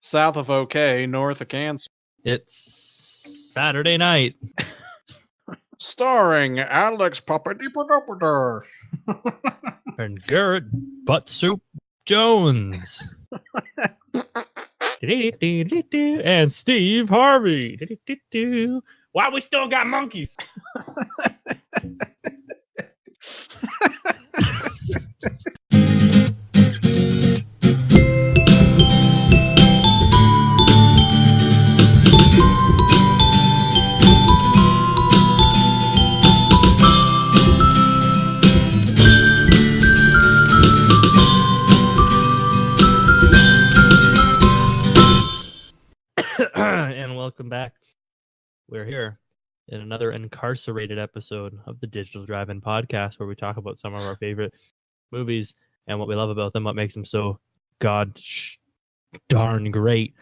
south of OK, north of Kansas. It's Saturday night. Starring Alex Papadopoulos. And Garrett Butt Soup Jones. And Steve Harvey. Why we still got monkeys? And welcome back. We're here in another incarcerated episode of the Digital Drive-In Podcast, where we talk about some of our favorite movies and what we love about them, what makes them so darn great.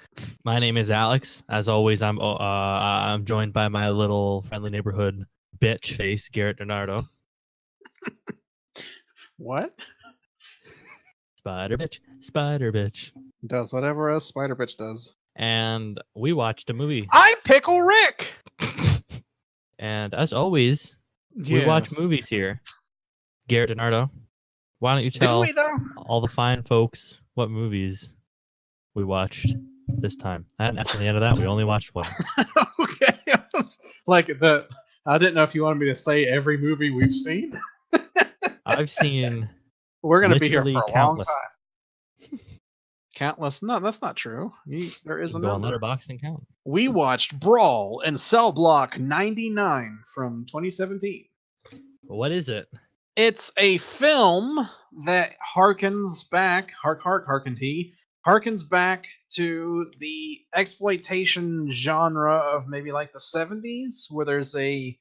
My name is Alex. As always, I'm joined by my little friendly neighborhood bitch face, Garrett Donardo. What? Spider bitch. Does whatever a spider bitch does. And we watched a movie. I'm Pickle Rick! And as always, we watch movies here. Garrett Donardo, why don't you tell all the fine folks what movies we watched this time? And that's the end of that. We only watched one. Okay. I didn't know if you wanted me to say every movie we've seen. I've seen. We're going to be here for a countless. long time. Countless? No, that's not true. There is a Go on number. Letterboxd and count. We watched Brawl in Cell Block 99 from 2017. What is it? It's a film that harkens back to the exploitation genre of maybe like the 70s, where there's a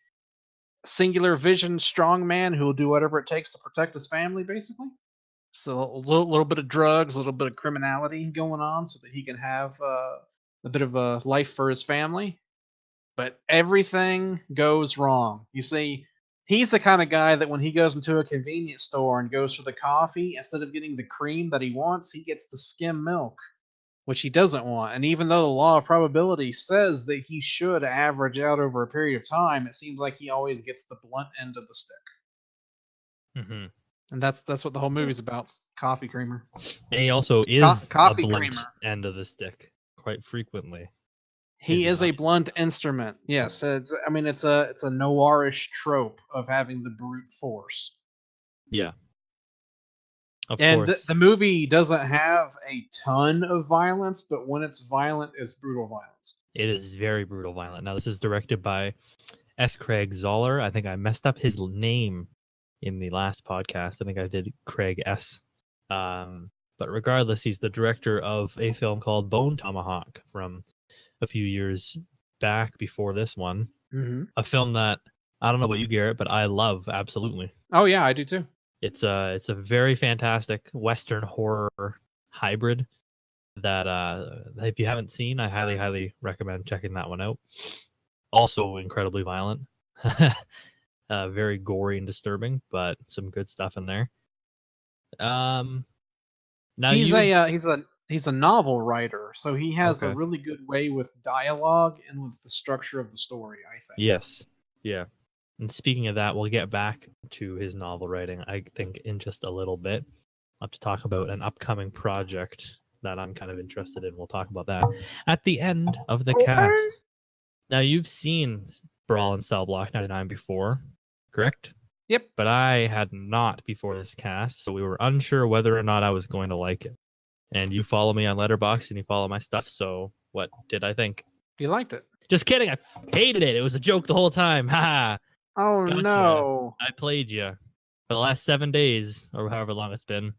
singular vision strongman who will do whatever it takes to protect his family, basically. So a little bit of drugs, a little bit of criminality going on so that he can have a bit of a life for his family. But everything goes wrong. You see, he's the kind of guy that when he goes into a convenience store and goes for the coffee, instead of getting the cream that he wants, he gets the skim milk, which he doesn't want. And even though the law of probability says that he should average out over a period of time, it seems like he always gets the blunt end of the stick. Mm-hmm. And that's what the whole movie's about, coffee creamer. And he also is coffee a blunt creamer. End of the stick quite frequently. He is a blunt instrument. Yes, it's a noirish trope of having the brute force. Yeah. Of and course. The movie doesn't have a ton of violence, but when it's violent, it's brutal violence. It is very brutal violent. Now, this is directed by S. Craig Zahler. I think I messed up his name in the last podcast. I think I did Craig S. But regardless, he's the director of a film called Bone Tomahawk from a few years back before this one. Mm-hmm. A film that, I don't know about you, Garrett, but I love, absolutely. Oh, yeah, I do too. It's a very fantastic Western horror hybrid that if you haven't seen, I highly, highly recommend checking that one out. Also incredibly violent. Very gory and disturbing, but some good stuff in there. Now he's a novel writer, so he has a really good way with dialogue and with the structure of the story, I think. Yes. Yeah. And speaking of that, we'll get back to his novel writing, I think, in just a little bit. I'll have to talk about an upcoming project that I'm kind of interested in. We'll talk about that at the end of the cast. Now, you've seen Brawl in Cell Block 99 before, correct? Yep. But I had not before this cast, so we were unsure whether or not I was going to like it. And you follow me on Letterboxd and you follow my stuff, so what did I think? You liked it. Just kidding, I hated it. It was a joke the whole time. Ha! Oh, Gotcha. no. I played you. For the last 7 days, or however long it's been,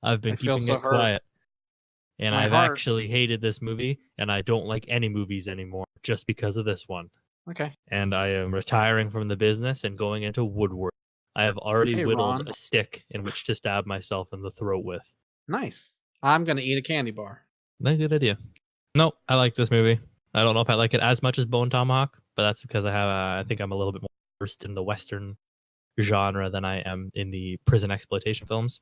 I've been keeping it quiet. And I've actually hated this movie, and I don't like any movies anymore just because of this one. Okay. And I am retiring from the business and going into woodwork. I have already whittled a stick in which to stab myself in the throat with. Nice. I'm going to eat a candy bar. That's a good idea. No, I like this movie. I don't know if I like it as much as Bone Tomahawk, but that's because I think I'm a little bit more versed in the Western genre than I am in the prison exploitation films.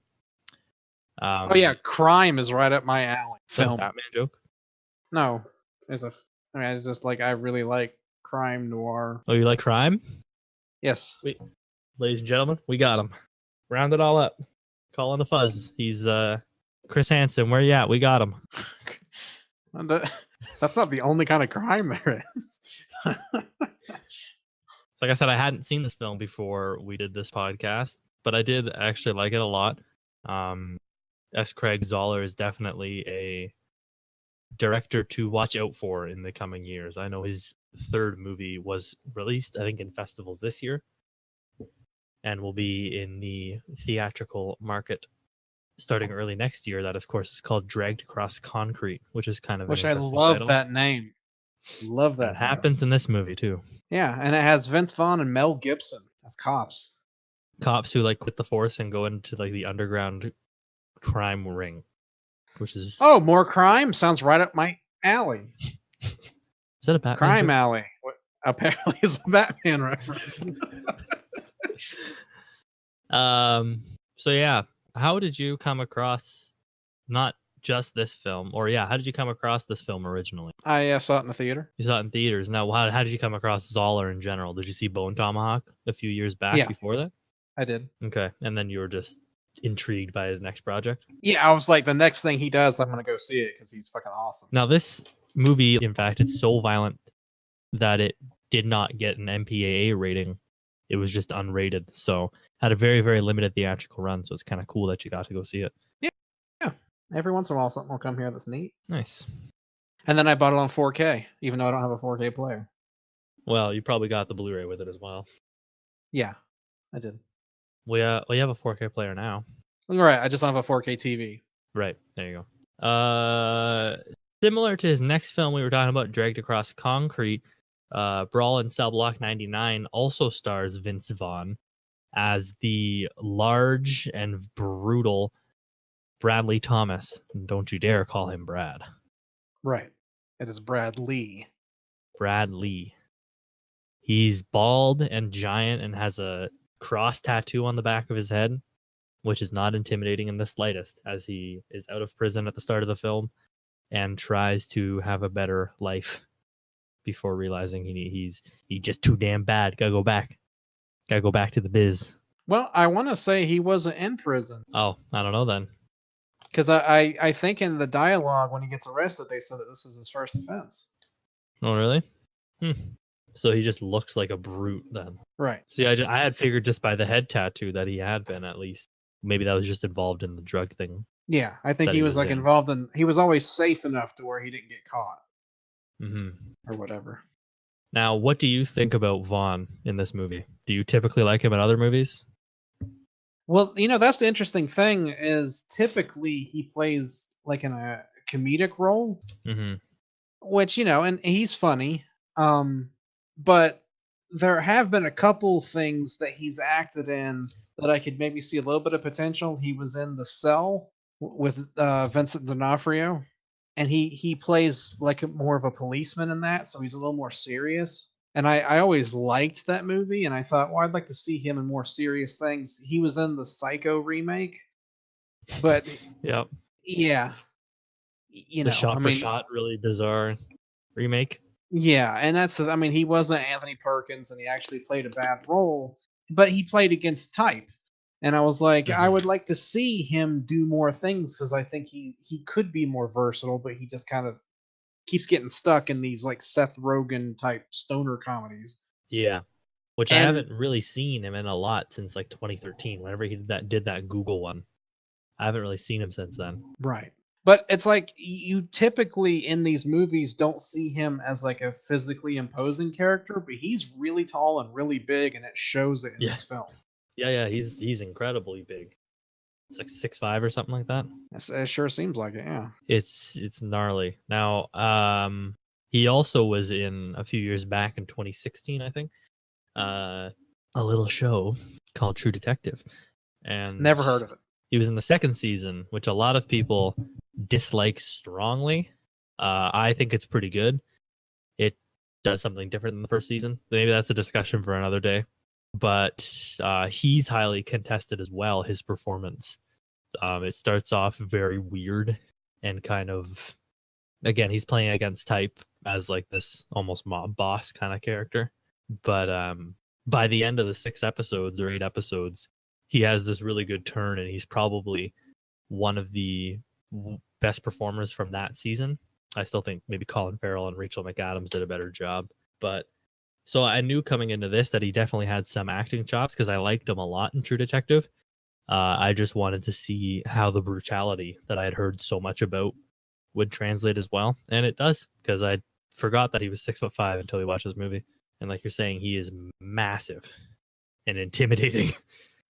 Oh yeah, crime is right up my alley. Film Batman joke. No, it's just like I really like crime noir. Oh, you like crime? Yes. Ladies and gentlemen, we got him. Round it all up. Call in the fuzz. He's Chris Hansen. Where you at? We got him. That's not the only kind of crime there is. Like I said, I hadn't seen this film before we did this podcast, but I did actually like it a lot. S. Craig Zahler is definitely a director to watch out for in the coming years. I know his third movie was released, I think, in festivals this year, and will be in the theatrical market starting early next year. That, of course, is called Dragged Across Concrete, which is kind of Which an I interesting love title. that name. Love that. It happens in this movie too. Yeah, and it has Vince Vaughn and Mel Gibson as cops. Cops who like quit the force and go into like the underground crime ring, which is more crime sounds right up my alley. Is that a Batman Crime joke? Alley? What apparently is a Batman reference. So yeah, how did you come across not just this film, or how did you come across this film originally? I saw it in the theater. You saw it in theaters. Now, how did you come across Zahler in general? Did you see Bone Tomahawk a few years back before that? I did. Okay, and then you were just intrigued by his next project? Yeah, I was like, the next thing he does, I'm going to go see it because he's fucking awesome. Now, this movie, in fact, it's so violent that it did not get an MPAA rating. It was just unrated, so had a very, very limited theatrical run, so it's kind of cool that you got to go see it. Yeah. Every once in a while, something will come here that's neat. Nice. And then I bought it on 4K, even though I don't have a 4K player. Well, you probably got the Blu-ray with it as well. Yeah, I did. Well, you have a 4K player now. Right, I just don't have a 4K TV. Right, there you go. Similar to his next film we were talking about, Dragged Across Concrete, Brawl in Cell Block 99 also stars Vince Vaughn as the large and brutal Bradley Thomas. Don't you dare call him Brad. Right. It is Brad Lee. Brad Lee. He's bald and giant and has a cross tattoo on the back of his head, which is not intimidating in the slightest, as he is out of prison at the start of the film and tries to have a better life before realizing he's just too damn bad. Gotta go back to the biz. Well, I want to say he wasn't in prison. Oh, I don't know then. Because I think in the dialogue when he gets arrested, they said that this was his first offense. Oh, really? So he just looks like a brute then. Right. See, I had figured just by the head tattoo that he had been, at least. Maybe that was just involved in the drug thing. Yeah, I think he was like involved in... He was always safe enough to where he didn't get caught. Or whatever. Now, what do you think about Vaughn in this movie? Do you typically like him in other movies? Well, that's the interesting thing is typically he plays like in a comedic role, which, and he's funny. But there have been a couple things that he's acted in that I could maybe see a little bit of potential. He was in The Cell with Vincent D'Onofrio, and he plays like more of a policeman in that, so he's a little more serious. And I always liked that movie, and I thought, well, I'd like to see him in more serious things. He was in the Psycho remake, but yep. Yeah, the shot-for-shot, really bizarre remake. Yeah, and he wasn't Anthony Perkins, and he actually played a bad role, but he played against type. And I was like, I would like to see him do more things, because I think he could be more versatile, but he just kind of keeps getting stuck in these like Seth Rogen type stoner comedies. Yeah, which I haven't really seen him in a lot since like 2013, whenever he did that Google one. I haven't really seen him since then. Right. But it's like you typically in these movies don't see him as like a physically imposing character, but he's really tall and really big, and it shows it in this film. Yeah, he's incredibly big. It's like 6'5" or something like that. It sure seems like it, yeah. It's gnarly. Now, he also was in a few years back in 2016, I think, a little show called True Detective. And never heard of it. He was in the second season, which a lot of people dislike strongly. I think it's pretty good. It does something different than the first season. Maybe that's a discussion for another day. But he's highly contested as well, his performance. It starts off very weird and kind of again, he's playing against type as like this almost mob boss kind of character. But by the end of the 6 episodes or 8 episodes, he has this really good turn, and he's probably one of the best performers from that season. I still think maybe Colin Farrell and Rachel McAdams did a better job. But so I knew coming into this that he definitely had some acting chops because I liked him a lot in True Detective. I just wanted to see how the brutality that I had heard so much about would translate as well. And it does, because I forgot that he was 6'5" until we watched this movie. And like you're saying, he is massive and intimidating.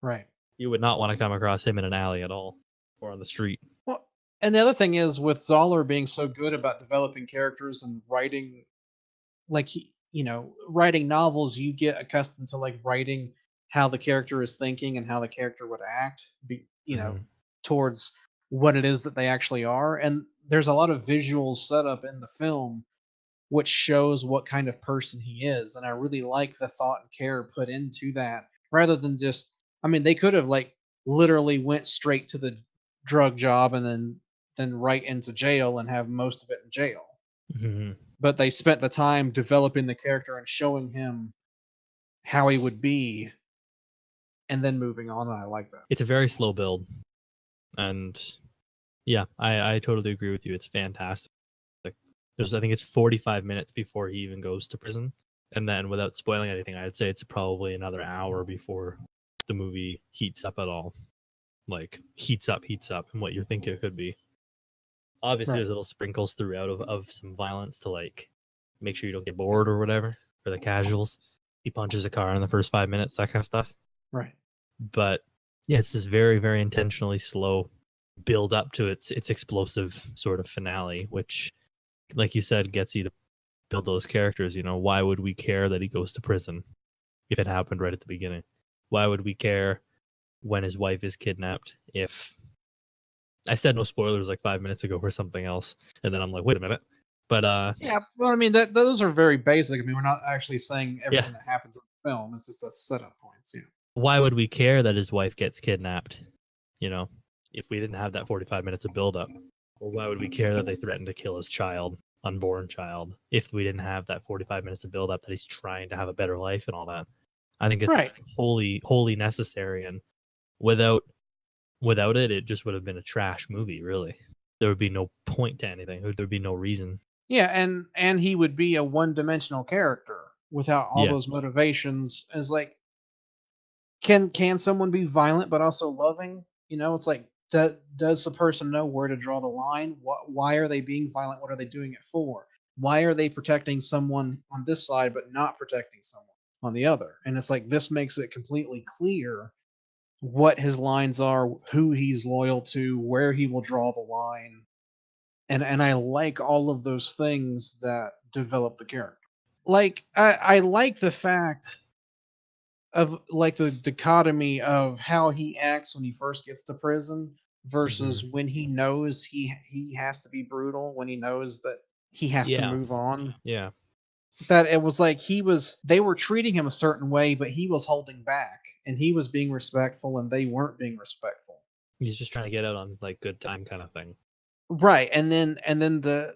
Right. You would not want to come across him in an alley at all or on the street. Well, and the other thing is with Zahler being so good about developing characters and writing, like writing novels, you get accustomed to like writing how the character is thinking and how the character would act, towards what it is that they actually are. And there's a lot of visual setup in the film which shows what kind of person he is. And I really like the thought and care put into that rather than just, I mean, they could have like literally went straight to the drug job and then right into jail and have most of it in jail. Mm-hmm. But they spent the time developing the character and showing him how he would be and then moving on. And I like that. It's a very slow build. And yeah, I totally agree with you. It's fantastic. I think it's 45 minutes before he even goes to prison. And then without spoiling anything, I'd say it's probably another hour before the movie heats up at all. Like heats up and what you think it could be. Obviously, there's little sprinkles throughout of some violence to like make sure you don't get bored or whatever for the casuals. He punches a car in the first 5 minutes, that kind of stuff. Right. But yeah, it's this very, very intentionally slow build up to its explosive sort of finale, which, like you said, gets you to build those characters. Why would we care that he goes to prison if it happened right at the beginning? Why would we care when his wife is kidnapped if I said no spoilers like 5 minutes ago for something else, and then I'm like, wait a minute. But yeah, well, I mean, those are very basic. I mean, we're not actually saying everything that happens in the film. It's just the setup points. Why would we care that his wife gets kidnapped? If we didn't have that 45 minutes of build up, or why would we care that they threatened to kill his child, unborn child, if we didn't have that 45 minutes of build up that he's trying to have a better life and all that? I think it's wholly necessary, and without it, it just would have been a trash movie. Really, there would be no point to anything. There'd be no reason. Yeah, and he would be a one-dimensional character without all those motivations. As like, can someone be violent but also loving? It's like, does the person know where to draw the line? Why are they being violent? What are they doing it for? Why are they protecting someone on this side but not protecting someone on the other? And it's like, this makes it completely clear what his lines are, who he's loyal to, where he will draw the line. And I like all of those things that develop the character. Like, I like the fact of like the dichotomy of how he acts when he first gets to prison versus when he knows he has to be brutal, when he knows that he has to move on. Yeah. That it was like they were treating him a certain way, but he was holding back and he was being respectful and they weren't being respectful. He's just trying to get out on like good time kind of thing. Right. And then the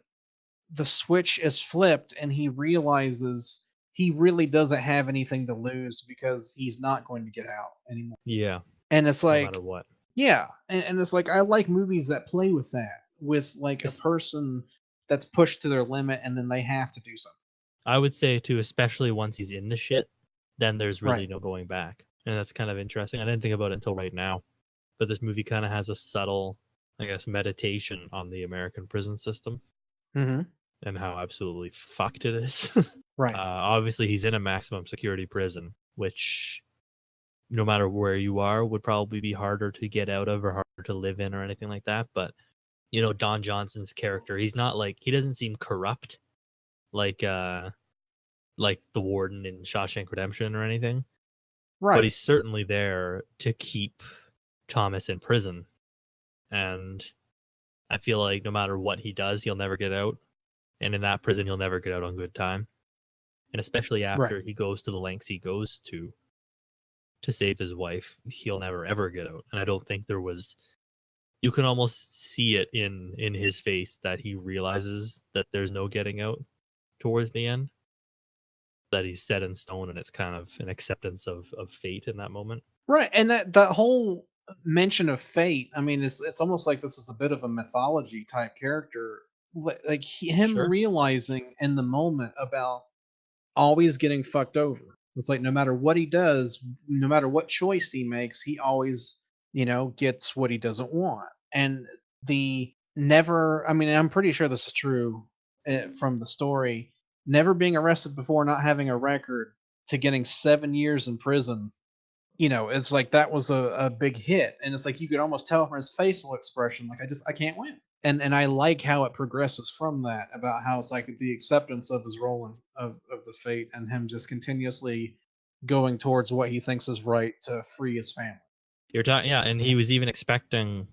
switch is flipped and he realizes he really doesn't have anything to lose because he's not going to get out anymore. Yeah. And it's like, no matter what. Yeah. And it's like, I like movies that play with that, with like a person that's pushed to their limit and then they have to do something. I would say too, especially once he's in the shit, then there's really no going back. And that's kind of interesting. I didn't think about it until right now. But this movie kind of has a subtle, I guess, meditation on the American prison system. Mm-hmm. And how absolutely fucked it is. Right. Obviously, he's in a maximum security prison, which no matter where you are would probably be harder to get out of or harder to live in or anything like that. But, Don Johnson's character, he's not like, he doesn't seem corrupt like the warden in Shawshank Redemption or anything. Right. But he's certainly there to keep Thomas in prison. And I feel like no matter what he does, he'll never get out. And in that prison, he'll never get out on good time. And especially after he goes to the lengths he goes to save his wife, he'll never, ever get out. And I don't think there was, you can almost see it in his face that he realizes that there's no getting out towards the end, that he's set in stone, and it's kind of an acceptance of fate in that moment. Right, and that whole mention of fate, I mean, it's almost like this is a bit of a mythology type character, like him Sure. realizing in the moment about always getting fucked over. It's like no matter what he does, no matter what choice he makes, he always, gets what he doesn't want. And the never, I mean, I'm pretty sure this is true from the story, never being arrested before, not having a record, to getting 7 years in prison. It's like that was a big hit. And it's like you could almost tell from his facial expression, like, I can't win. And I like how it progresses from that, about how it's like the acceptance of his role of the fate, and him just continuously going towards what he thinks is right to free his family. You're talking, yeah, and he was even expecting.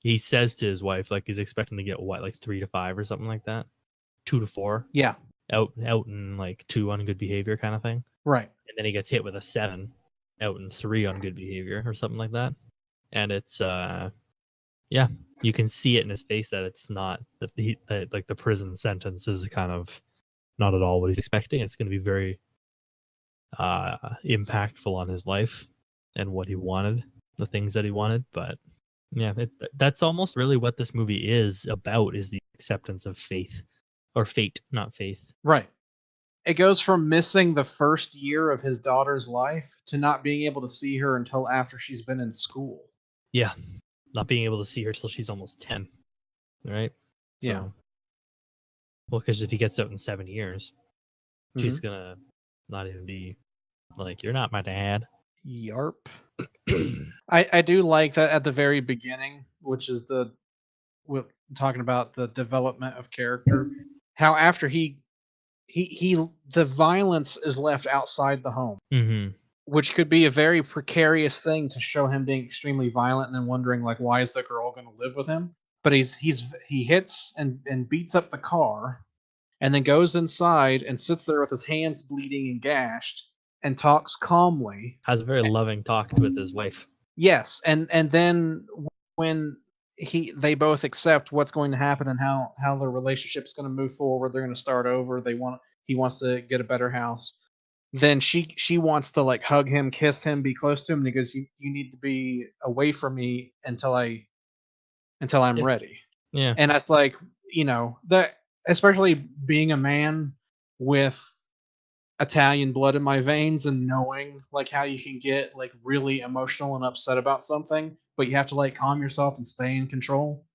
He says to his wife, like, he's expecting to get what, like 3 to 5 or something like that, 2 to 4. Yeah, out in like 2 on good behavior kind of thing, right. and then he gets hit with a 7 out in 3 on good behavior or something like that, and it's yeah, you can see it in his face that it's not that like the prison sentence is kind of not at all what he's expecting. It's going to be very impactful on his life and what he wanted, the things that he wanted. But yeah, that's almost really what this movie is about, is the acceptance of faith, or fate, not faith. Right. It goes from missing the first year of his daughter's life to not being able to see her until after she's been in school. Yeah, not being able to see her till she's almost 10, right? So, Yeah. Well, because if he gets out in 7 years, she's gonna not even be like, "You're not my dad." Yarp. I do like that at the very beginning, which is we're talking about the development of character. How after he the violence is left outside the home, which could be a very precarious thing to show him being extremely violent and then wondering, like, why is the girl going to live with him? But he hits and beats up the car, and then goes inside and sits there with his hands bleeding and gashed, and talks calmly. Has a very loving talk with his wife. Yes, and then when they both accept what's going to happen and how their relationship's going to move forward, they're going to start over. He wants to get a better house. Then she wants to, like, hug him, kiss him, be close to him, and he goes, "You need to be away from me until I'm ready." Yeah, and that's like, that, especially being a man with Italian blood in my veins, and knowing, like, how you can get, like, really emotional and upset about something, but you have to, like, calm yourself and stay in control.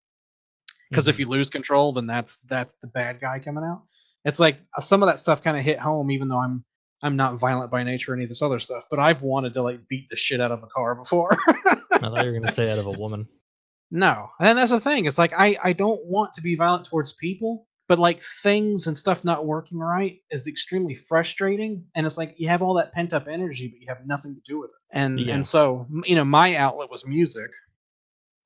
Because if you lose control, then that's the bad guy coming out. It's like some of that stuff kind of hit home, even though I'm not violent by nature or any of this other stuff. But I've wanted to, like, beat the shit out of a car before. I thought you were gonna say out of a woman. No, and that's the thing. It's like I don't want to be violent towards people, but, like, things and stuff not working right is extremely frustrating. And it's like you have all that pent up energy, but you have nothing to do with it. And so, my outlet was music.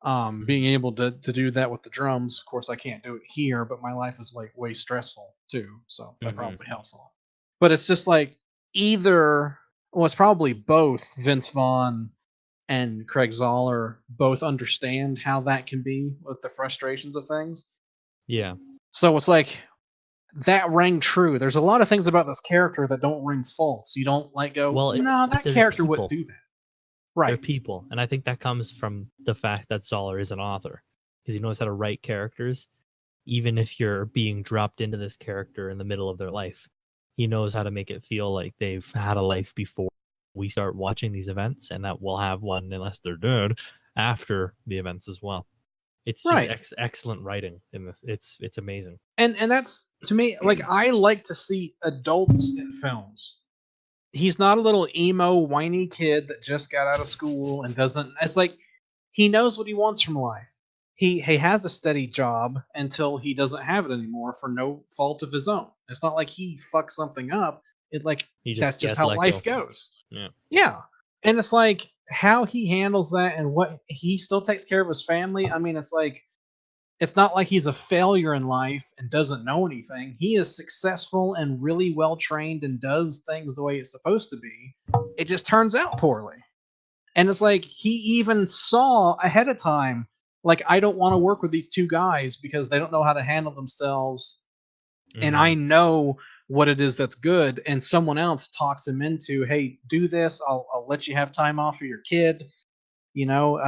Being able to do that with the drums. Of course, I can't do it here, but my life is, like, way stressful too, so that probably helps a lot. But it's just like it's probably both Vince Vaughn and Craig Zahler both understand how that can be with the frustrations of things. Yeah. So it's like that rang true. There's a lot of things about this character that don't ring false. You don't, like, go, well, no, that character wouldn't do that. Right. They're people, and I think that comes from the fact that Zahler is an author, because he knows how to write characters, even if you're being dropped into this character in the middle of their life. He knows how to make it feel like they've had a life before we start watching these events, and that we'll have one, unless they're dead, after the events as well. It's just excellent writing in this. It's amazing. And that's, to me, like, I like to see adults in films. He's not a little emo, whiny kid that just got out of school and doesn't. It's like he knows what he wants from life. He has a steady job until he doesn't have it anymore for no fault of his own. It's not like he fucks something up. That's just how life goes. Yeah. And it's like how he handles that, and what he still takes care of his family. I mean, it's like, it's not like he's a failure in life and doesn't know anything. He is successful and really well trained and does things the way it's supposed to be. It just turns out poorly. And it's like he even saw ahead of time Like, I don't want to work with these two guys because they don't know how to handle themselves, and I Mhm. know what it is that's good, and someone else talks him into, hey, do this. I'll let you have time off for your kid. You know,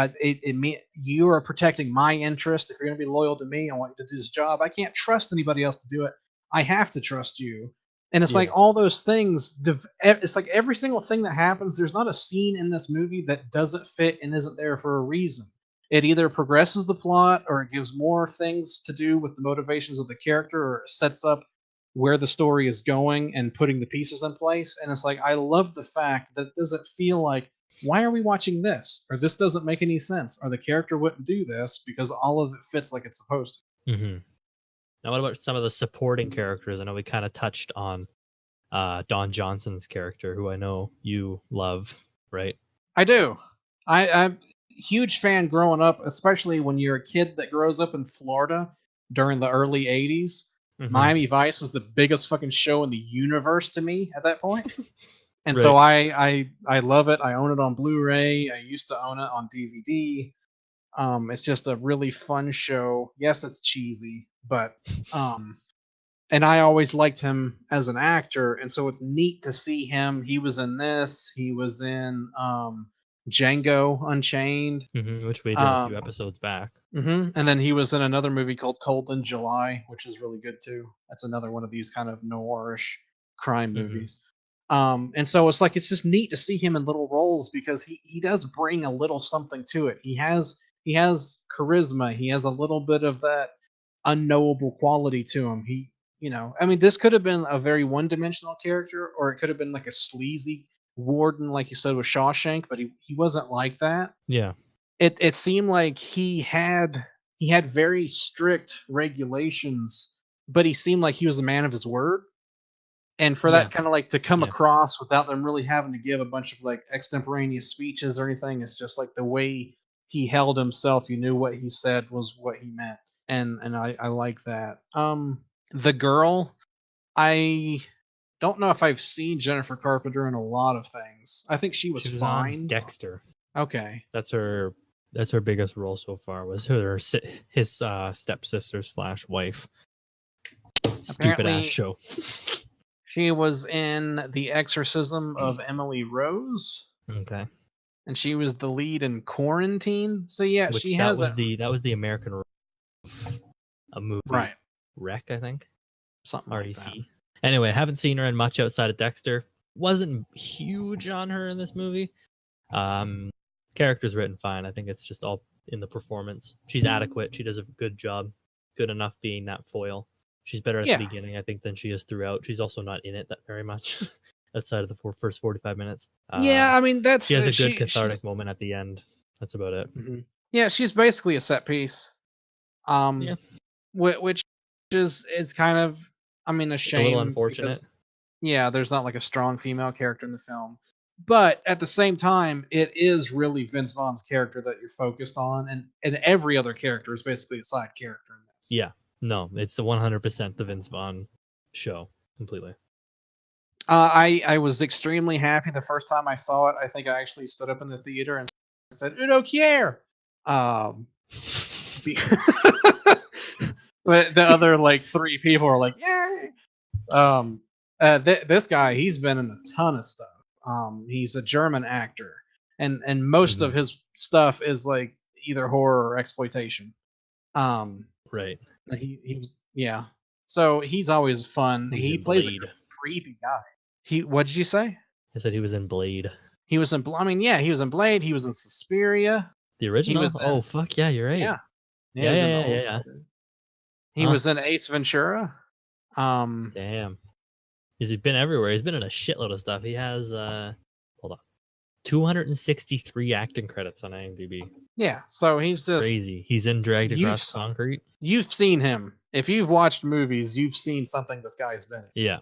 you are protecting my interest. If you're going to be loyal to me, I want you to do this job. I can't trust anybody else to do it. I have to trust you. And it's like Yeah. all those things. It's like every single thing that happens. There's not a scene in this movie that doesn't fit and isn't there for a reason. It either progresses the plot, or it gives more things to do with the motivations of the character, or it sets up where the story is going and putting the pieces in place. And it's like, I love the fact that it doesn't feel like, why are we watching this? Or this doesn't make any sense. Or the character wouldn't do this, because all of it fits like it's supposed to. Mhm. Now, what about some of the supporting characters? I know we kind of touched on Don Johnson's character, who I know you love, right? I do. I'm a huge fan growing up, especially when you're a kid that grows up in Florida during the early 80s. Hmm. Miami Vice was the biggest fucking show in the universe to me at that point. And so Right. I love it. I own it on Blu-ray. I used to own it on DVD. It's just a really fun show. Yes, it's cheesy, but um, and I always liked him as an actor, and so it's neat to see him. He was in this. He was in Django Unchained. Which we did a few Um, episodes back. and then he was in another movie called Cold in July, which is really good too. That's another one of these kind of noirish crime Hmm. movies. And so it's like, it's just neat to see him in little roles, because he does bring a little something to it. He has charisma. He has a little bit of that unknowable quality to him. I mean, this could have been a very one-dimensional character, or it could have been like a sleazy warden, like you said with Shawshank, but he wasn't like that. Yeah. It seemed like he had very strict regulations, but he seemed like he was a man of his word. And for Yeah. that kind of like to come Yeah. across without them really having to give a bunch of like extemporaneous speeches or anything, it's just like the way he held himself. You knew what he said was what he meant, and I like that. The girl, I don't know if I've seen Jennifer Carpenter in a lot of things. I think she was She was on fine. Dexter. Okay. That's her. That's her biggest role so far. Was his stepsister slash wife. Stupid ass Apparently, show. she was in The Exorcism of Emily Rose, Okay. and she was the lead in Quarantine. So yeah, Which she has a that was the American a movie right, Rec, I think. something like that. REC. Anyway, haven't seen her in much outside of Dexter. Wasn't huge on her in this movie. Um, Character's written fine. I think it's just all in the performance. She's adequate. She does a good job. Good enough being that foil. She's better at the Yeah, beginning, I think, than she is throughout. She's also not in it that very much outside of the first 45 minutes. yeah. I mean, She that's has a good she. cathartic moment at the end. That's about it. Mhm. Yeah, she's basically a set piece. Yeah, Um, which is it's kind of, I mean, a it's a little shame unfortunate. because yeah, there's not like a strong female character in the film. But at the same time, it is really Vince Vaughn's character that you're focused on, and every other character is basically a side character in this. Yeah, no, it's the 100% the Vince Vaughn show completely. I was extremely happy the first time I saw it. I think I actually stood up in the theater and said Udo Kier. Um, be- but the other like three people are like, yay! This guy, he's been in a ton of stuff. He's a German actor, and most of Mhm. his stuff is like either horror or exploitation. Um, Right. he was, yeah. So he's always fun. He was He in plays a Blade. creepy guy. What did you say? I said he was in Blade. He was in. I mean, yeah, he was in Blade. He was in Suspiria. The He original? was Oh in. fuck yeah, you're right. Yeah, he Yeah, was yeah, in the yeah, yeah, old yeah. stuff. He Huh. was in Ace Ventura. Um, Damn. He's been everywhere. He's been in a shitload of stuff. He has hold on. 263 acting credits on IMDb. yeah. So he's just Crazy. He's in Dragged you've Across Concrete. you've seen him. If you've watched movies, you've seen something this guy's been in. Yeah.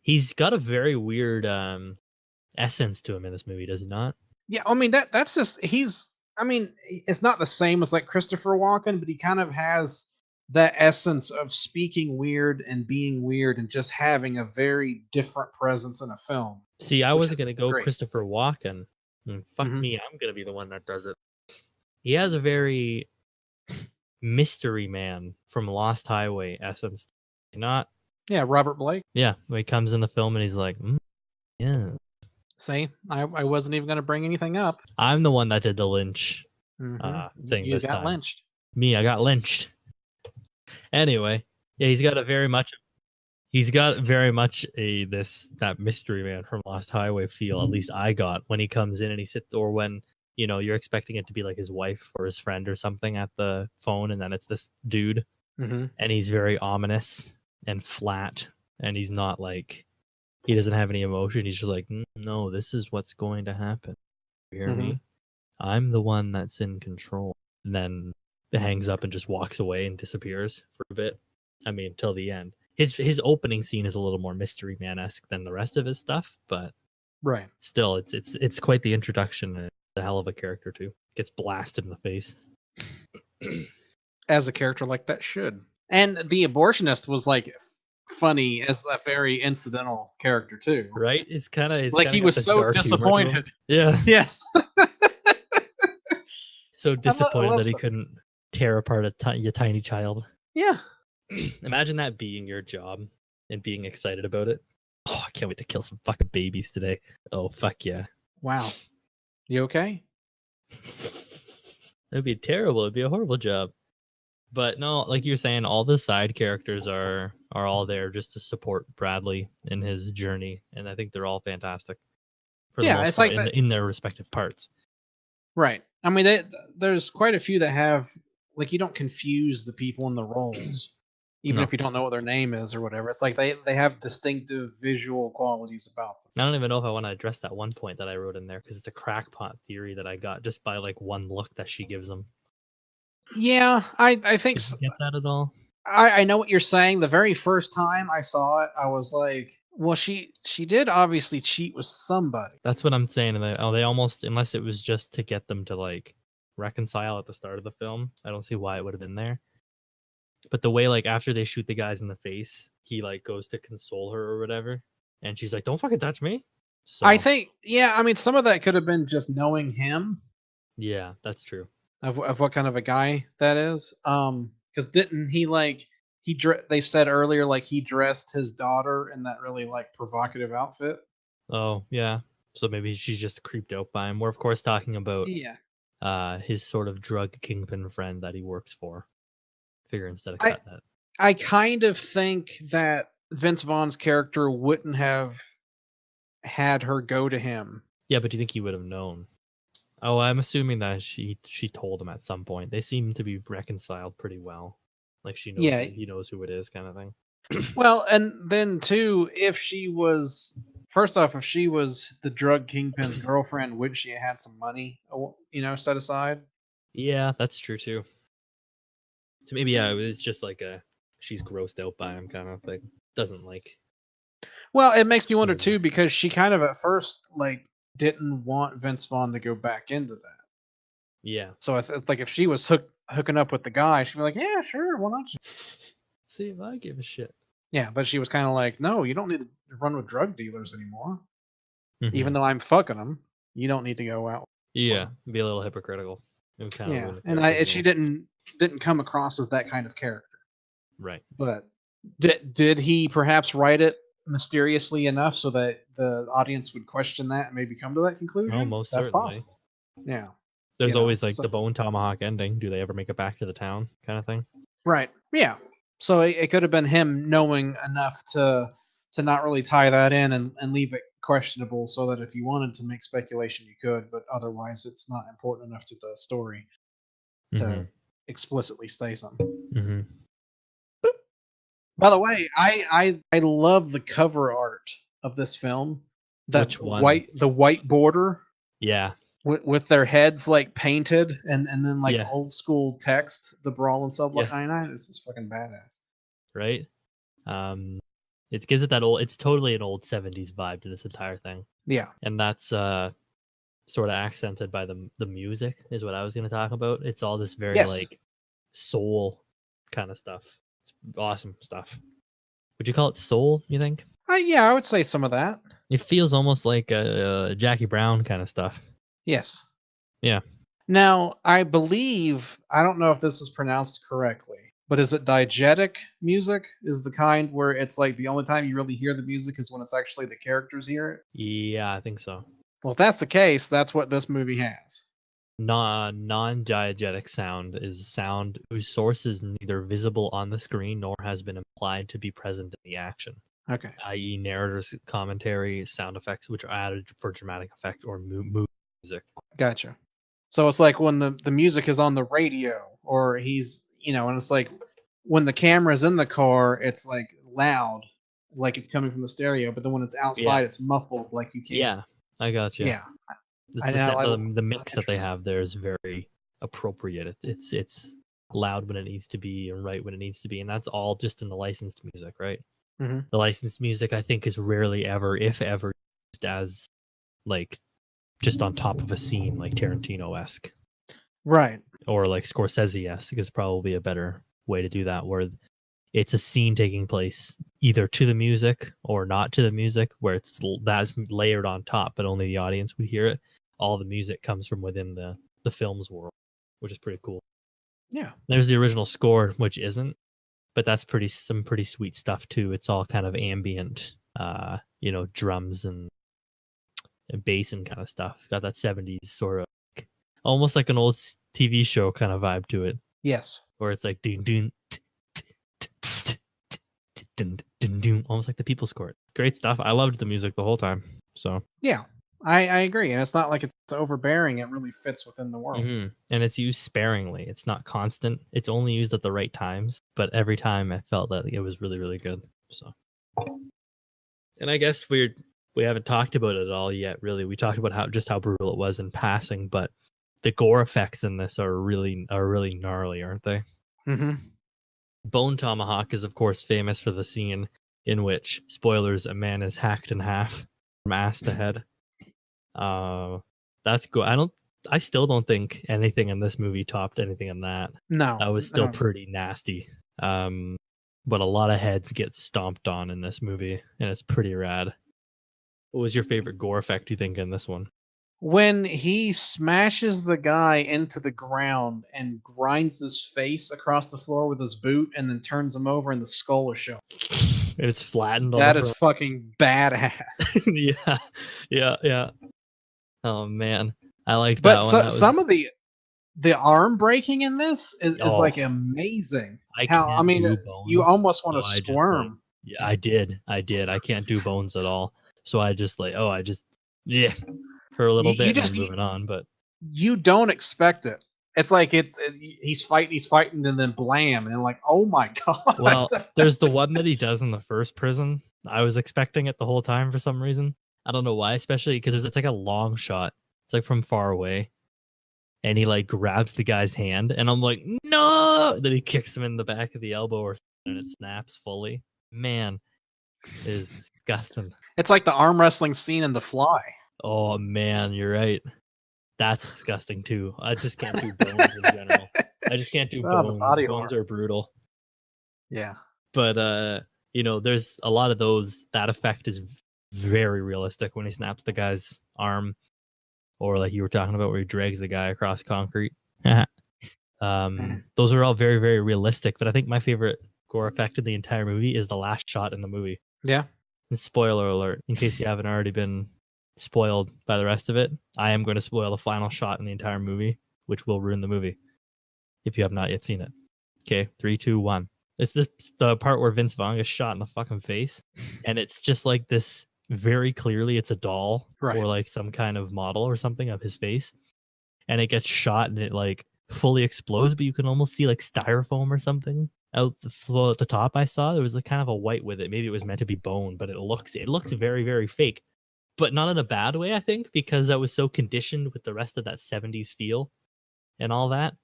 He's got a very weird essence to him in this movie, does he not? Yeah, I mean that's just he's. I mean, it's not the same as like Christopher Walken, but he kind of has that essence of speaking weird and being weird and just having a very different presence in a film, See, I which wasn't is gonna go great. Christopher Walken. Fuck Hmm. me, I'm gonna be the one that does it. He has a very mystery man from Lost Highway essence. Not Yeah, Robert Blake. yeah, when he comes in the film and he's like, yeah. See, I wasn't even going to bring anything up. I'm the one that did the Lynch Mm-hmm. thing You this got time. lynched. Me, I got lynched. Anyway, yeah, he's got very much that mystery man from Lost Highway feel. At least I got when he comes in and he sits, or when you're expecting it to be like his wife or his friend or something at the phone, and then it's this dude, and he's very ominous and flat, and he's not like, he doesn't have any emotion. He's just like, no, this is what's going to happen. You hear me? I'm the one that's in control. And then it hangs up and just walks away and disappears for a bit. I mean, till the end. His opening scene is a little more Mystery Man-esque than the rest of his stuff, but right. Still, it's quite the introduction. And a hell of a character too. Gets blasted in the face. As a character like that should. And the abortionist was like funny as a very incidental character too. Right? It's kind of like he was so disappointed. Yeah. Yes. So disappointed that he couldn't tear apart a tiny child. Yeah. Imagine that being your job and being excited about it. Oh, I can't wait to kill some fucking babies today. Oh, fuck yeah. Wow. You okay? That'd be terrible. It'd be a horrible job. But no, like you're saying, all the side characters are all there just to support Bradley in his journey, and I think they're all fantastic. For the most part, like in their respective parts. Right. I mean, there's quite a few that have, like, you don't confuse the people in the roles, even if you don't know what their name is or whatever. It's like they have distinctive visual qualities about them. I don't even know if I want to address that one point that I wrote in there, because it's a crackpot theory that I got just by like one look that she gives him. Yeah, I think so. Get that at all? I know what you're saying. The very first time I saw it, I was like, well, she did obviously cheat with somebody. That's what I'm saying. And they almost, unless it was just to get them to like reconcile at the start of the film, I don't see why it would have been there. But the way, like, after they shoot the guys in the face, he like goes to console her or whatever, and she's like, "Don't fucking touch me." So I think, yeah, I mean, some of that could have been just knowing him. Yeah, that's true. Of what kind of a guy that is. Because didn't he like they said earlier like he dressed his daughter in that really like provocative outfit. Oh yeah, so maybe she's just creeped out by him. We're of course talking about his sort of drug kingpin friend that he works for. Figure instead of cut that. I kind of think that Vince Vaughn's character wouldn't have had her go to him. Yeah, but do you think he would have known? Oh, I'm assuming that she told him at some point. They seem to be reconciled pretty well. Like she knows he knows who it is, kind of thing. Well, and then too, if she was the drug kingpin's girlfriend, would she have had some money, set aside? Yeah, that's true too. So maybe it was just like she's grossed out by him kind of thing. Doesn't like. Well, it makes me wonder too, because she kind of at first like didn't want Vince Vaughn to go back into that. Yeah. So I like if she was hooking up with the guy, she'd be like, "Yeah, sure, why not?" See if I give a shit. Yeah, but she was kind of like, "No, you don't need to run with drug dealers anymore. Mm-hmm. Even though I'm fucking them, you don't need to go out." Yeah, be a little hypocritical. And she didn't come across as that kind of character. Right. But did he perhaps write it mysteriously enough so that the audience would question that and maybe come to that conclusion? Oh, most That's certainly. Possible. Yeah. There's always like the Bone Tomahawk ending. Do they ever make it back to the town kind of thing? Right. Yeah. So it could have been him knowing enough to not really tie that in and leave it questionable, so that if you wanted to make speculation, you could, but otherwise it's not important enough to the story to explicitly say something. Mm-hmm. By the way, I love the cover art of this film. That the white border. Yeah. With their heads like painted and then like old school text, the Brawl and Sub 99. This is fucking badass. Right? It gives it that old, it's totally an old 70s vibe to this entire thing. Yeah. And that's sort of accented by the music is what I was going to talk about. It's all this very like soul kind of stuff. It's awesome stuff. Would you call it soul, you think? Yeah, I would say some of that. It feels almost like Jackie Brown kind of stuff. Yes. Yeah. Now, I believe, I don't know if this is pronounced correctly, but is it diegetic music? Is the kind where it's like the only time you really hear the music is when it's actually the characters hear it? Yeah, I think so. Well, if that's the case, that's what this movie has. Non-diegetic sound is sound whose source is neither visible on the screen nor has been implied to be present in the action, Okay, i.e., narrators' commentary, sound effects, which are added for dramatic effect, or music. gotcha. So it's like when the music is on the radio, or he's, and it's like when the camera's in the car, it's like loud, like it's coming from the stereo, but then when it's Yeah, outside, it's muffled, like you can't. yeah, I got you. Yeah, It's I know. the mix that they Interesting. have there is very appropriate. It's loud when it needs to be and right when it needs to be, and that's all just in the licensed music, right? Hmm. The licensed music, I think, is rarely ever, if ever, used as like just on top of a scene, like Tarantino-esque Right. or like Scorsese-esque is probably a better way to do that, where it's a scene taking place either to the music or not to the music, where that's layered on top, but only the audience would hear it. All the music comes from within the film's world, which is pretty cool. Yeah. There's the original score, which isn't, but that's some pretty sweet stuff too. It's all kind of ambient, drums and bass and kind of stuff. Got that 70s sort of almost like an old TV show kind of vibe to it, Yes. where it's like dun dun dun dun dun, almost like the People's Court. Great stuff. I loved the music the whole time. So Yeah. I agree, and it's not like it's overbearing. It really fits within the world. and it's used sparingly. It's not constant. It's only used at the right times. But every time I felt that it was really, really good. So, and I guess we haven't talked about it at all yet. Really, we talked about how brutal it was in passing, but the gore effects in this are really gnarly, aren't they? Mm-hmm. Bone Tomahawk is, of course, famous for the scene in which, spoilers, a man is hacked in half from ass to head. That's good. I still don't think anything in this movie topped anything in that. No. That was still pretty nasty. But a lot of heads get stomped on in this movie, and it's pretty rad. What was your favorite gore effect, you think, in this one? When he smashes the guy into the ground and grinds his face across the floor with his boot and then turns him over and the skull is showing. It's flattened on That the is fucking badass. yeah. Oh man, I liked But that one. some of the arm breaking in this is like Oh, amazing. I How, I can't mean, do you bones, almost want so to I just like, squirm. yeah, I did. I can't do bones at all, so I just like, yeah, for a little bit You and then just moving on. But you don't expect it. It's like he's fighting, and then blam, and like, oh my god. well, there's the one that he does in the first prison. I was expecting it the whole time for some reason. I don't know why, especially because it's like a long shot. It's like from far away, and he like grabs the guy's hand, and I'm like, no! Then he kicks him in the back of the elbow, and it snaps fully. Man, it is disgusting. It's like the arm wrestling scene in The Fly. Oh man, you're right. That's disgusting too. I just can't do bones in general. I just can't do Oh, the bones. body Bones horror. are brutal. Yeah. But there's a lot of those. That effect is very realistic when he snaps the guy's arm, or like you were talking about, where he drags the guy across concrete. Those are all very, very realistic. But I think my favorite gore effect in the entire movie is the last shot in the movie. Yeah. And spoiler alert, in case you haven't already been spoiled by the rest of it, I am going to spoil the final shot in the entire movie, which will ruin the movie if you have not yet seen it. Okay, 3, 2, 1. It's the part where Vince Vaughn gets shot in the fucking face, and it's just like this. Very clearly, it's a doll or like some kind of model or something of his face, and it gets shot and it like fully explodes, but you can almost see like styrofoam or something out the floor at the top. I saw there was like kind of a white with it. Maybe it was meant to be bone, but it looks very, very fake, but not in a bad way, I think, because I was so conditioned with the rest of that 70s feel and all that.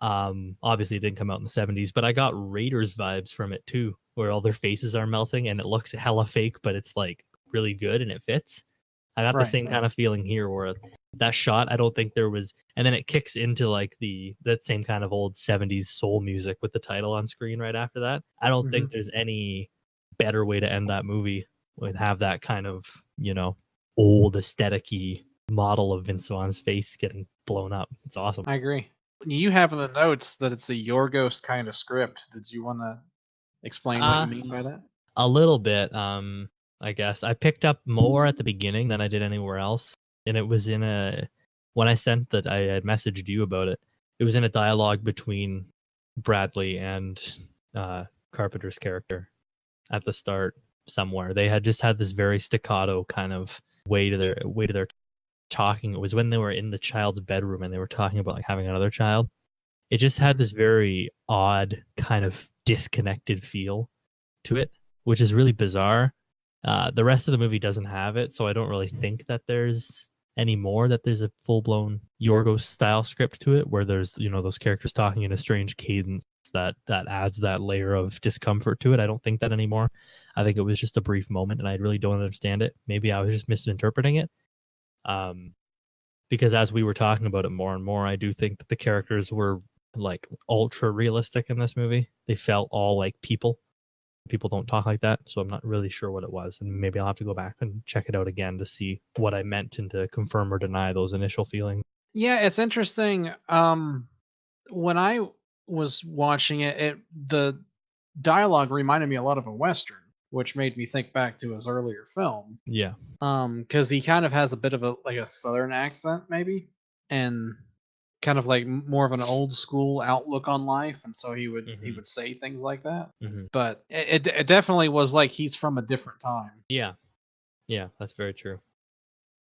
Obviously it didn't come out in the 70s, but I got Raiders vibes from it too, where all their faces are melting and it looks hella fake, but it's like really good and it fits. I got the same kind of feeling here, where that shot, I don't think there was, and then it kicks into like that same kind of old 70s soul music with the title on screen right after that. I don't think there's any better way to end that movie, would have that kind of, old aesthetic-y model of Vince Vaughn's face getting blown up. It's awesome. I agree. You have in the notes that it's a Yorgos kind of script. Did you want to explain what you mean by that? A little bit, I guess. I picked up more at the beginning than I did anywhere else. And it was in when I sent that, I had messaged you about it. It was in a dialogue between Bradley and Carpenter's character at the start somewhere. They had just had this very staccato kind of way to their talking. It was when they were in the child's bedroom and they were talking about like having another child. It just had this very odd kind of disconnected feel to it, which is really bizarre. The rest of the movie doesn't have it, so I don't really think that there's there's a full-blown Yorgos style script to it where there's, those characters talking in a strange cadence that adds that layer of discomfort to it. I don't think that anymore. I think it was just a brief moment and I really don't understand it. Maybe I was just misinterpreting it. Because as we were talking about it more and more, I do think that the characters were like ultra realistic in this movie. They felt all like people. People don't talk like that, so I'm not really sure what it was, and maybe I'll have to go back and check it out again to see what I meant and to confirm or deny those initial feelings. Yeah, it's interesting. When I was watching it, the dialogue reminded me a lot of a Western, which made me think back to his earlier film. Yeah. Because he kind of has a bit of a Southern accent, maybe, and kind of like more of an old school outlook on life, and so he would say things like that. But it definitely was like he's from a different time. Yeah, that's very true.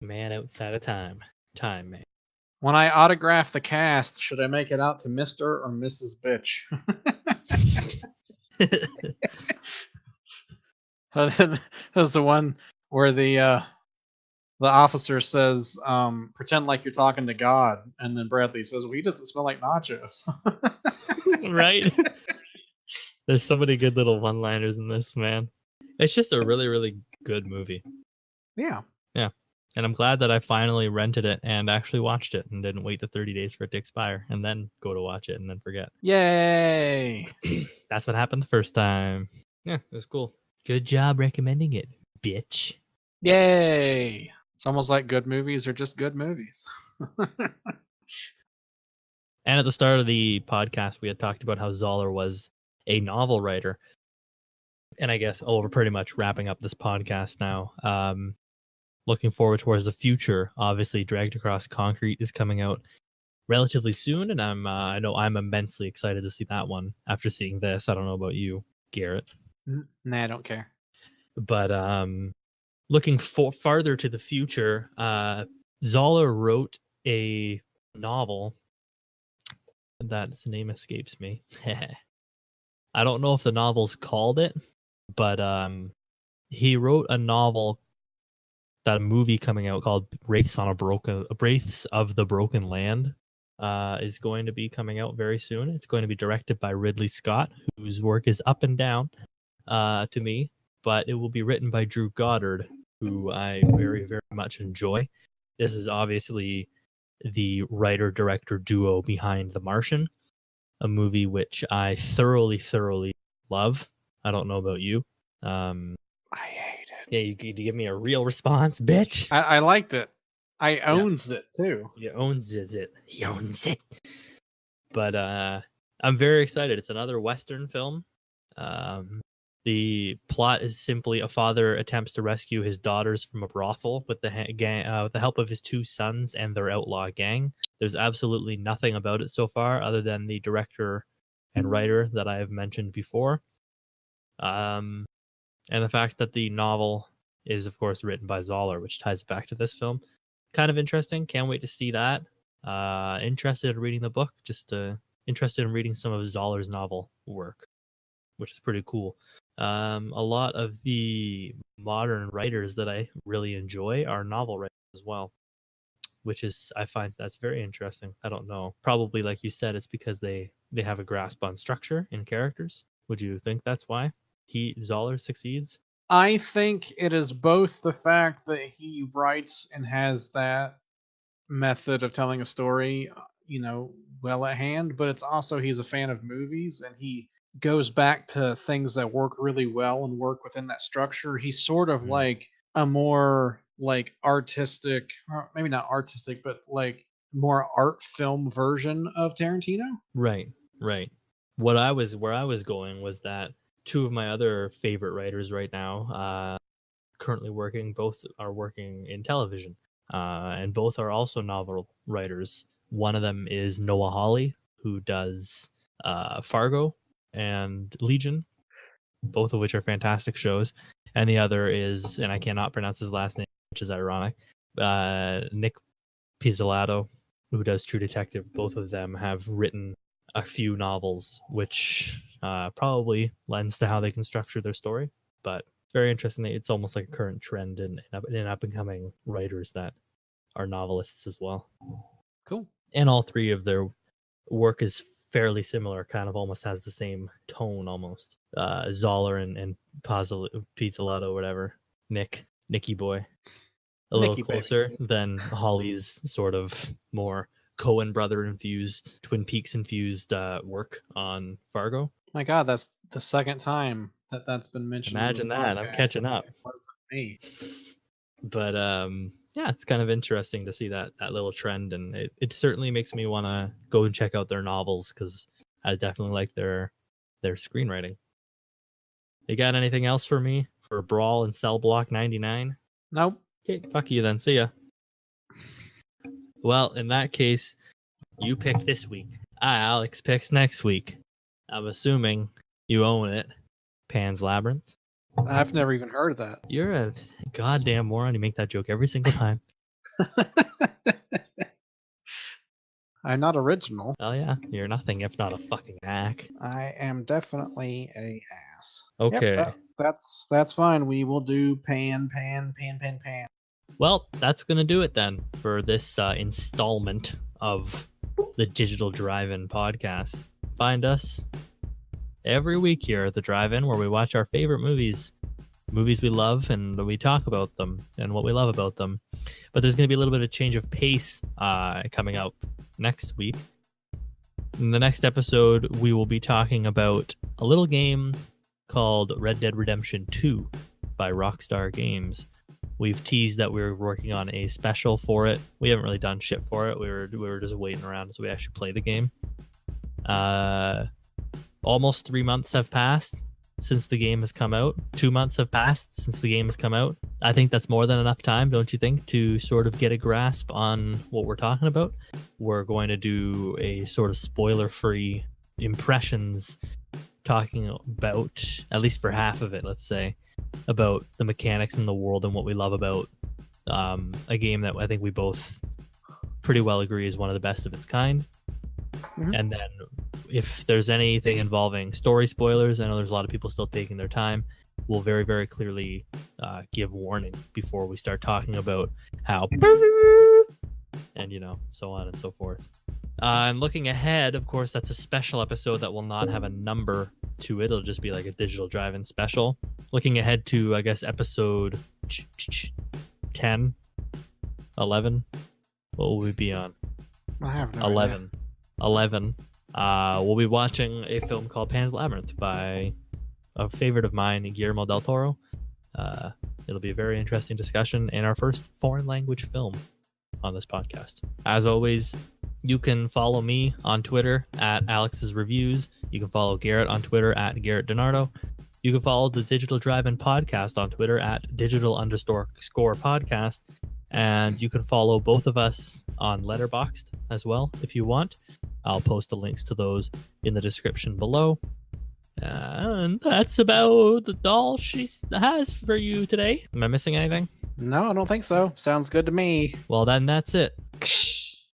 Man outside of time, man. When I autograph the cast, should I make it out to Mr. or Mrs. Bitch? That was the one where the officer says, pretend like you're talking to God, and then Bradley says, well, he doesn't smell like nachos. Right? There's so many good little one-liners in this, man. It's just a really, really good movie. Yeah. And I'm glad that I finally rented it and actually watched it and didn't wait the 30 days for it to expire and then go to watch it and then forget. Yay! That's what happened the first time. Yeah, it was cool. Good job recommending it, bitch. Yay! It's almost like good movies are just good movies. And at the start of the podcast, we had talked about how Zahler was a novel writer. And I guess, we're pretty much wrapping up this podcast now. Looking forward towards the future. Obviously, Dragged Across Concrete is coming out relatively soon, and I know I'm immensely excited to see that one after seeing this. I don't know about you, Garrett. Nah, I don't care. But looking farther to the future, Zahler wrote a novel. That's name escapes me. I don't know if the novel's called it, but he wrote a novel, that a movie coming out called Wraiths of the Broken Land is going to be coming out very soon. It's going to be directed by Ridley Scott, whose work is up and down to me, but it will be written by Drew Goddard, who I very, very much enjoy. This is obviously the writer-director duo behind The Martian, a movie which I thoroughly, thoroughly love. I don't know about you. I hate it. Yeah, you give me a real response, bitch. I liked it. I owns it too. He owns it. He owns it. But I'm very excited. It's another Western film. The plot is simply a father attempts to rescue his daughters from a brothel with the help of his two sons and their outlaw gang. There's absolutely nothing about it so far other than the director and writer that I have mentioned before. And the fact that the novel is, of course, written by Zahler, which ties it back to this film. Kind of interesting. Can't wait to see that. Interested in reading the book. Just interested in reading some of Zahler's novel work, which is pretty cool. A lot of the modern writers that I really enjoy are novel writers as well, which is, I find that's very interesting. I don't know. Probably, like you said, it's because they have a grasp on structure and characters. Would you think that's why Zahler succeeds? I think it is both the fact that he writes and has that method of telling a story, well at hand, but it's also he's a fan of movies and he goes back to things that work really well and work within that structure. He's sort of like a more like artistic, or maybe not artistic, but like more art film version of Tarantino. Right. Where I was going was that two of my other favorite writers right now, currently both are working in television, and both are also novel writers. One of them is Noah Hawley, who does Fargo and Legion, both of which are fantastic shows. And the other is, and I cannot pronounce his last name, which is ironic, Nick Pizzolatto, who does True Detective. Both of them have written a few novels, which probably lends to how they can structure their story. But it's very interesting. It's almost like a current trend in up-and-coming writers that are novelists as well. Cool. And all three of their work is fairly similar, kind of almost has the same tone almost. Zahler and Pizzolatto, whatever. Nicky boy. A little Nicky closer than Holly's sort of more Coen brother infused, Twin Peaks infused work on Fargo. My God, that's the second time that's been mentioned. Imagine that. I'm catching up. It wasn't me. But yeah, it's kind of interesting to see that little trend, and it certainly makes me want to go and check out their novels, because I definitely like their screenwriting. You got anything else for me for Brawl and Cell Block 99? Nope. Okay, fuck you then. See ya. Well, in that case, you pick this week. Alex picks next week. I'm assuming you own it. Pan's Labyrinth. I've never even heard of that. You're a goddamn moron. You make that joke every single time. I'm not original. Oh yeah, you're nothing if not a fucking hack. I am definitely a ass. Okay. Yep, that's fine. We will do Pan. Well, that's going to do it then for this installment of the Digital Drive-In podcast. Find us every week here at the Drive-In, where we watch our favorite movies we love, and we talk about them and what we love about them. But there's going to be a little bit of change of pace coming up next week. In the next episode, we will be talking about a little game called Red Dead Redemption 2 by Rockstar Games. We've teased that we were working on a special for it. We haven't really done shit for it. We were just waiting around so we actually play the game. Almost 3 months have passed since the game has come out. 2 months have passed since the game has come out. I think that's more than enough time, don't you think, to sort of get a grasp on what we're talking about. We're going to do a sort of spoiler-free impressions, talking about, at least for half of it, let's say, about the mechanics in the world and what we love about a game that I think we both pretty well agree is one of the best of its kind. Mm-hmm. And then if there's anything involving story spoilers, I know there's a lot of people still taking their time, we'll very, very clearly give warning before we start talking about how and, so on and so forth. And looking ahead, of course, that's a special episode that will not have a number to it. It'll just be like a Digital Drive-In special. Looking ahead to, I guess, episode 10, 11. What will we be on? I have no 11. idea. 11. We'll be watching a film called Pan's Labyrinth by a favorite of mine, Guillermo del Toro. It'll be a very interesting discussion and our first foreign language film on this podcast. As always, you can follow me on Twitter at Alex's Reviews. You can follow Garrett on Twitter at Garrett Donardo. You can follow the Digital Drive-In podcast on Twitter at digital_score podcast. And you can follow both of us on Letterboxd as well if you want. I'll post the links to those in the description below. And that's about all she has for you today. Am I missing anything? No, I don't think so. Sounds good to me. Well, then that's it.